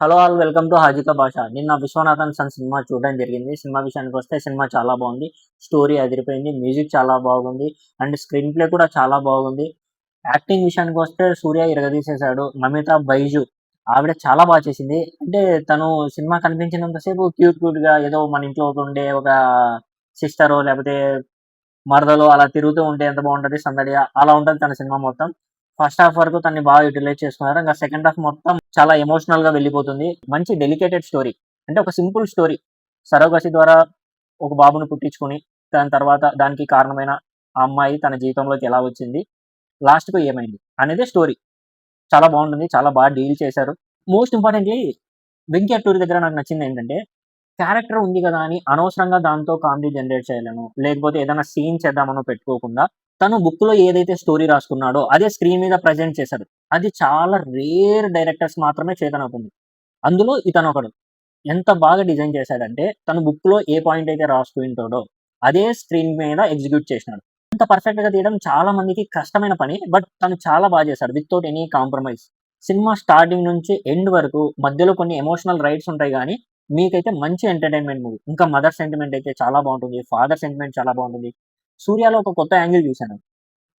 Hello all welcome to హాజిక భాష. నిన్న 'Viswanathan sun' cinema చూడడం జరిగింది. సినిమా విషయానికొస్తే సినిమా చాలా బాగుంది. స్టోరీ అదిరిపోయింది. మ్యూజిక్ చాలా బాగుంది. అండ్ స్క్రీన్ ప్లే కూడా చాలా బాగుంది. యాక్టింగ్ విషయానికొస్తే 'సూర్య' ఇరగదీసేసాడు. నమిత బైజు ఆవిడ చాలా చేసింది. అంటే తను సినిమా కనిపించినంత సేపు క్యూట్‌గా ఏదో మన ఇంట్లో ఉండే ఒక సిస్టరో లేకపోతే మరదలో అలా తిరుగుతూ ఉంటే ఎంత బావుంటది సందడిగా. అలా ఉంటది తన సినిమా మొత్తం. ఫస్ట్ హాఫ్ వరకు తనని బాగా యుటిలైజ్ చేసుకున్నారు. ఇంక సెకండ్ హాఫ్ మొత్తం చాలా ఎమోషనల్‌గా వెళ్ళిపోతుంది. మంచి డెలికేటెడ్ స్టోరీ. అంటే ఒక సింపుల్ స్టోరీ. సరోగసి ద్వారా ఒక బాబుని పుట్టించుకొని, దాని తర్వాత దానికి కారణమైన ఆ అమ్మాయి తన జీవితంలోకి ఎలా వచ్చింది? లాస్ట్‌కు ఏమైంది? అనేదే స్టోరీ. చాలా బావుంటుంది. చాలా డీల్ చేశారు. మోస్ట్ ఇంపార్టెంట్‌లీ 'వెంకీ అట్టూరి' దగ్గర నాకు నచ్చిందేంటంటే క్యారెక్టర్ ఉంది గదా! అని అనవసరంగా దాంతో కామెడీ జనరేట్ చేయలేను. లేకపోతే ఏదైనా సీన్ చేద్దామనో పెట్టుకోకుండా, తను బుక్‌లో ఏదైతే స్టోరీ రాసుకున్నాడో, అదే స్క్రీన్ మీద ప్రెజెంట్ చేశారు. అది చాలా రేర్ డైరెక్టర్స్ మాత్రమే చేతనవుతుంది. అందులో ఇతనొకడు. ఎంత బాగా డిజైన్ చేశాడంటే, తను బుక్‌లో ఏ పాయింట్ అయితే రాసుకుంటాడో, అదే స్క్రీన్ మీద ఎగ్జిక్యూట్ చేసినాడు. అంత పర్ఫెక్ట్‌గా తీయడం చాలా మందికి కష్టమైన పని. బట్ తను చాలా చేశాడు. Without any compromise. Cinema starting నుంచి ఎండ్ వరకు మధ్యలో కొన్ని ఎమోషనల్ రైడ్స్ ఉంటాయి గానీ, మీకైతే మంచి ఎంటర్‌టైన్‌మెంట్ మూవీ. ఇంకా మదర్ సెంటిమెంట్ అయితే చాలా బావుంటుంది. ఫాదర్ సెంటిమెంట్ చాలా బావుంటుంది. 'సూర్యలో' ఒక కొత్త యాంగిల్ చూసాను.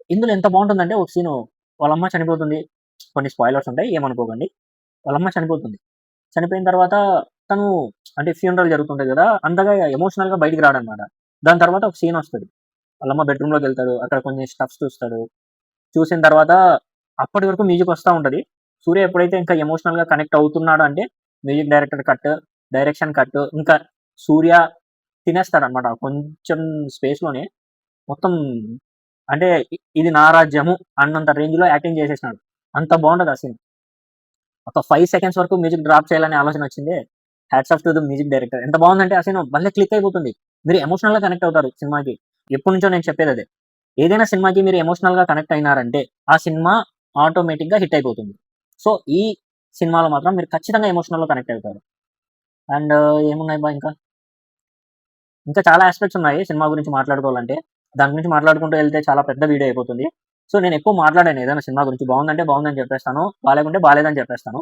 ఇందులో ఎంత బావుంటుందంటే ఒక సీను వాళ్ళమ్మ చనిపోతుంది. కొన్ని స్పాయిలర్స్ ఉంటాయి ఏమనుకోకండి. వాళ్ళమ్మ చనిపోతుంది. చనిపోయిన తర్వాత తను అంటే ఫ్యూనరల్ జరుగుతుంటది గదా! అంతగా ఎమోషనల్‌గా బయటికి రాడనమాట. దాని తర్వాత ఒక సీనొస్తది. వాళ్ళమ్మ బెడ్‌రూమ్‌లోకెళ్తాడు. అక్కడ కొన్ని స్టఫ్స్ చూస్తాడు. చూసిన తర్వాత అప్పటి వరకు మ్యూజిక్ వస్తా ఉంటది. సూర్య ఎప్పుడైతే ఇంకా ఎమోషనల్‌గా కనెక్ట్ అవుతున్నాడో అంటే music director cut, direction cut ఇంకా సూర్య తినేస్తాడనమాట. కొంచెం స్పేస్‌లోనే మొత్తం అంటే ఇది నా రాజ్యము అన్నంత రేంజ్‌లో యాక్టింగ్ చేసేసినాడు. అంత బావుంటది ఆ సీన్. ఒక 5 సెకండ్స్ వరకు మ్యూజిక్ డ్రాప్ చేయాలనే ఆలోచన వచ్చిందే. Hats off to the music director. ఎంత బావుందంటే ఆ సీన్ భలే క్లిక్ అయిపోతుంది. మీరు ఎమోషనల్‌గా కనెక్ట్ అవుతారు సినిమాకి. ఎప్పటినుంచో నేను చెప్పేదదే. ఏదైనా సినిమాకి మీరు ఎమోషనల్‌గా కనెక్ట్ అయినారంటే, ఆ సినిమా ఆటోమేటిక్‌గా హిట్ అయిపోతుంది. సో, ఈ సినిమాలో మాత్రం మీరు ఖచ్చితంగా ఎమోషనల్‌గా కనెక్ట్ అవుతారు. అండ్ ఏమున్నాయబ్బా ఇంకా? ఇంకా చాలా యాస్పెక్ట్స్ ఉన్నాయి సినిమా గురించి మాట్లాడుకోవాలంటే. దాని గురించి మాట్లాడుకుంటూ ఎళ్తే చాలా పెద్ద వీడియో అయిపోతుంది. సో, నేను ఎక్కువ మాట్లాడాను ఏదైనా సినిమా గురించి. బావుందంటే బావుందని చెప్పేస్తాను. బాలేకుంటే బాలేదని చెప్పేస్తాను.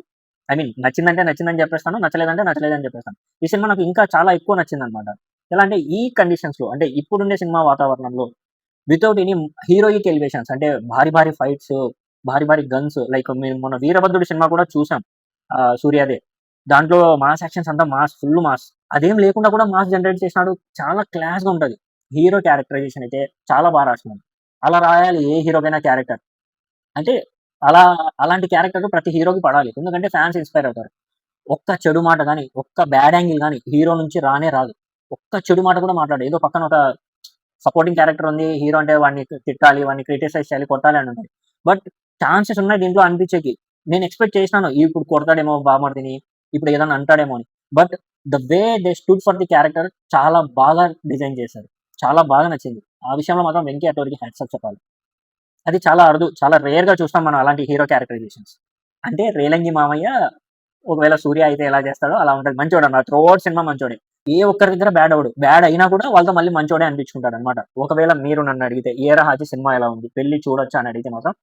ఐ మీన్ నచ్చిందంటే నచ్చిందని చెప్పేస్తాను. నచ్చలేదంటే నచ్చలేదని చెప్పేస్తాను. ఈ సినిమా నాకు ఇంకా చాలా ఎక్కువ నచ్చిందనమాట. ఎలా అంటే ఈ కండిషన్స్‌లో అంటే ఇప్పుడుండే సినిమా వాతావరణంలో వితౌట్ ఎనీ హీరోయిక్ ఎలివేషన్స్ అంటే భారీ ఫైట్స్, భారీ గన్స్ లైక్ మేము మొన్న 'వీరభద్రుడు' సినిమా కూడా చూసాం. సూర్యాదే. దాంట్లో మాస్ యాక్షన్స్ అంతా ఫుల్ మాస్. అదేం లేకుండా కూడా మాస్ జనరేట్ చేసినాడు. చాలా క్లాస్‌గా ఉంటది. హీరో క్యారెక్టరైజేషన్ అయితే చాలా రాసినాడు. అలా రాయాలి ఏ హీరోకైనా క్యారెక్టర్. అంటే అలా అలాంటి క్యారెక్టర్ ప్రతి హీరోకి పడాలి. ఎందుకంటే ఫ్యాన్స్ ఇన్‌స్పైర్ అవుతారు. ఒక్క చెడు మాట గాని, ఒక్క బ్యాడ్ యాంగిల్ గాని హీరో నుంచి రానే రాదు. ఒక్క చెడు మాట కూడా మాట్లాడడు. ఏదో పక్కన ఒక సపోర్టింగ్ క్యారెక్టర్ ఉంది. హీరో అంటే వాడిని తిట్టాలి, వాడిని క్రిటిసైజ్ చేయాలి, కొట్టాలి అని ఉంటది. బట్ ఛాన్సెస్ ఉన్నాయి దీంట్లో అనిపించేకి. నేను ఎక్స్‌పెక్ట్ చేసినాను ఇప్పుడు కొడతాడేమో బామర్దిని, ఇప్పుడు ఏదైనా అంటాడేమో అని. But the way they stood for the character చాలా బాగా డిజైన్ చేశారు. చాలా బాగా నచ్చింది. ఆ విషయంలో మాత్రం 'వెంకీ అట్టూరికి' హ్యాట్స్ ఆఫ్ చెప్పాలి. అది చాలా అరుదు. చాలా రేర్‌గా చూస్తాం మనం అలాంటి హీరో క్యారెక్టరైజేషన్స్. అంటే 'రేలంగి మామయ్య' ఒకవేళ 'సూర్య' అయితే ఎలా చేస్తాడో అలా ఉంటది. మంచోడన్నమాట. త్రూ సినిమా మంచోడే. ఏ ఒక్కరి దగ్గర బ్యాడ్ అవ్వడు. బ్యాడ్ అయినా కూడా వాళ్ళతో మళ్ళీ మంచోడే అనిపించుకుంటాడన్నమాట. ఒకవేళ మీరు నన్నడిగితే 'ఏరా హాజీ' సినిమా ఎలా ఉంది? వెళ్లి చూడొచ్చా అని అడిగితే మాత్రం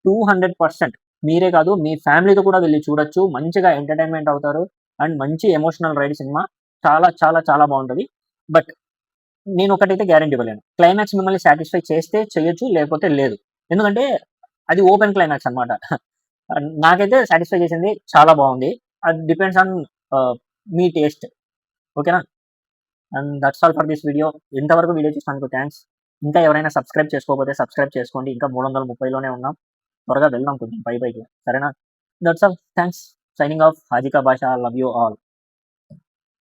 200% మీరే కాదు మీ ఫ్యామిలీతో కూడా వెళ్లి చూడొచ్చు. మంచిగా ఎంటర్‌టైన్‌మెంట్ అవుతారు. అండ్ మంచి ఎమోషనల్ రైడ్ సినిమా. చాలా బావుంటది. బట్ నేనొకటైతే గ్యారంటీ ఇవ్వలేను. క్లైమాక్స్ మిమ్మల్ని సాటిస్ఫై చేస్తే చేయొచ్చు. లేకపోతే లేదు. ఎందుకంటే అది ఓపెన్ క్లైమాక్స్ అన్నమాట. నాకైతే సాటిస్ఫై చేసింది చాలా బావుంది. అది డిపెండ్స్ ఆన్ మీ టేస్ట్. ఓకేనా? And that's all for this video. ఇంతవరకు వీడియో చూసినందుకు థాంక్స్. ఇంకా ఎవరైనా సబ్స్క్రైబ్ చేసుకోకపోతే సబ్స్క్రైబ్ చేసుకోండి. ఇంకా 330 లోనే ఉన్నాం. త్వరగా వెళ్దాం కొంచెం పైకి. సరేనా? That's all. Thanks. Signing off. హాజికా భాష. Love you all.